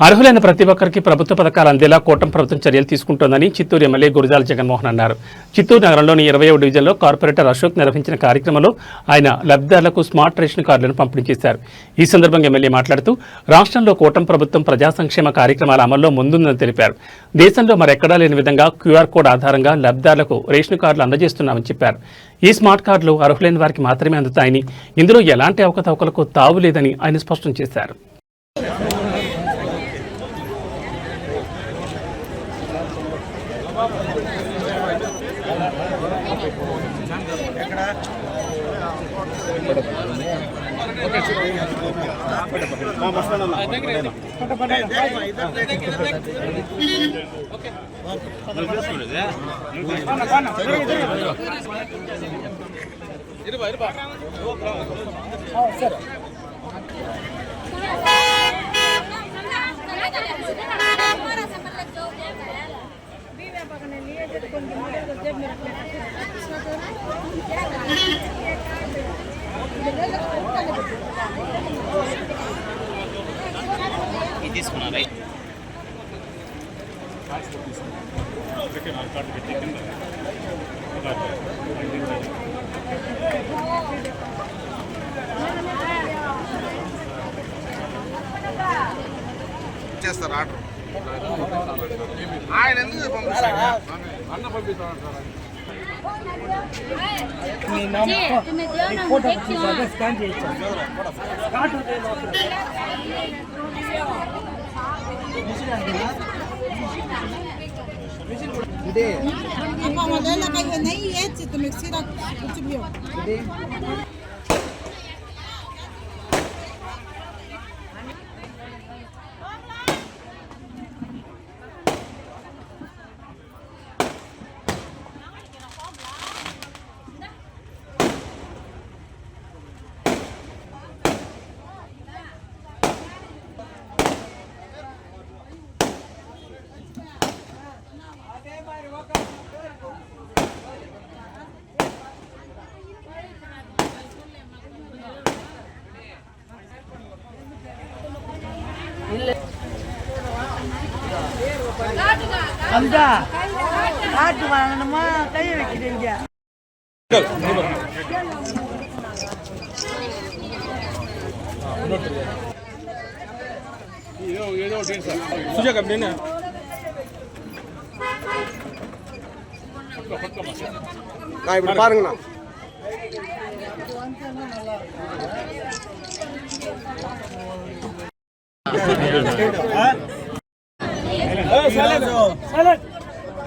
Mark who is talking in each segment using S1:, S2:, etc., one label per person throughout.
S1: అర్హులైన ప్రతి ఒక్కరికి ప్రభుత్వ పథకాలు అందేలా కూటమి ప్రభుత్వం చర్యలు తీసుకుంటోందని చిత్తూరు ఎమ్మెల్యే గురజాల జగన్మోహన్ అన్నారు. చిత్తూరు నగరంలోని 20వ డివిజన్లో కార్పొరేటర్ అశోక్ నిర్వహించిన కార్యక్రమంలో ఆయన లబ్ధిదారులకు స్మార్ట్ రేషన్ కార్డులను పంపిణీ చేశారు. ఈ సందర్భంగా ఎమ్మెల్యే మాట్లాడుతూ రాష్ట్రంలో కూటమి ప్రభుత్వం ప్రజా సంక్షేమ కార్యక్రమాల అమల్లో ముందుందని తెలిపారు. దేశంలో మరెక్కడా లేని విధంగా క్యూఆర్ కోడ్ ఆధారంగా లబ్ధిదారులకు రేషన్ కార్డులు అందజేస్తున్నామని చెప్పారు. ఈ స్మార్ట్ కార్డులు అర్హులైన వారికి మాత్రమే అందుతాయని, ఇందులో ఎలాంటి అవకతవకలకు తావు లేదని ఆయన స్పష్టం చేశారు.
S2: తీసుకున్నారా చేస్తారు ఆర్డర్ ఆయన ఎందుకు పంపిస్తారు అన్న పంపిస్తాను సార్
S3: नहीं है तो मिक्सी रख कुछ भी हो
S4: हमजा हाथ वांगनमा कई वेकिदेंजा
S5: ఏదో సుజా కంపెనీ
S2: நான் இப்படி பாருங்கண்ணா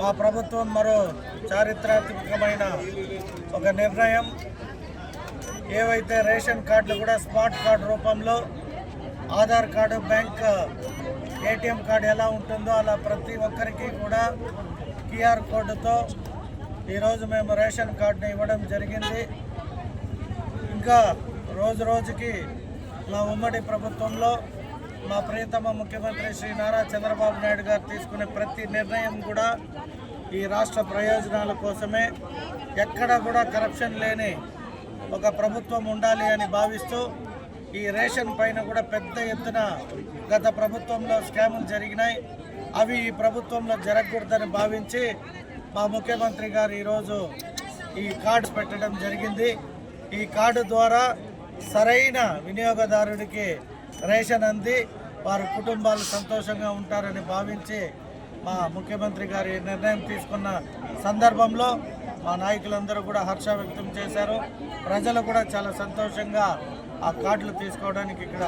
S6: మా ప్రభుత్వం మరో చారిత్రాత్మకమైన ఒక నిర్ణయం, ఏవైతే రేషన్ కార్డులు కూడా స్మార్ట్ కార్డు రూపంలో Aadhaar card, bank ATM card ఎలా ఉంటుందో అలా ప్రతి ఒక్కరికి కూడా క్యూఆర్ కోడ్తో ఈరోజు మేము రేషన్ కార్డుని ఇవ్వడం జరిగింది. ఇంకా రోజు రోజుకి మా ఉమ్మడి ప్రభుత్వంలో మా ప్రియతమ ముఖ్యమంత్రి శ్రీ నారా చంద్రబాబు నాయుడు గారు తీసుకునే ప్రతి నిర్ణయం కూడా ఈ రాష్ట్ర ప్రయోజనాల కోసమే, ఎక్కడ కూడా కరప్షన్ లేని ఒక ప్రభుత్వం ఉండాలి అని భావిస్తూ ఈ రేషన్ పైన కూడా పెద్ద ఎత్తున గత ప్రభుత్వంలో స్కాములు జరిగినాయి. అవి ఈ ప్రభుత్వంలో జరగకూడదని భావించి మా ముఖ్యమంత్రి గారు ఈరోజు ఈ కార్డ్స్ పెట్టడం జరిగింది. ఈ కార్డు ద్వారా సరైన వినియోగదారుడికి రేషన్ అంది వారి కుటుంబాలు సంతోషంగా ఉంటారని భావించి మా ముఖ్యమంత్రి గారు ఈ నిర్ణయం తీసుకున్న సందర్భంలో మా నాయకులందరూ కూడా హర్ష వ్యక్తం చేశారు. ప్రజలు కూడా చాలా సంతోషంగా ఆ కార్డులు తీసుకోవడానికి ఇక్కడ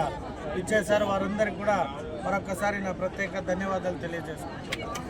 S6: ఇచ్చేశారు. వారందరికీ కూడా మరొకసారి నా ప్రత్యేక ధన్యవాదాలు తెలియజేస్తున్నాను.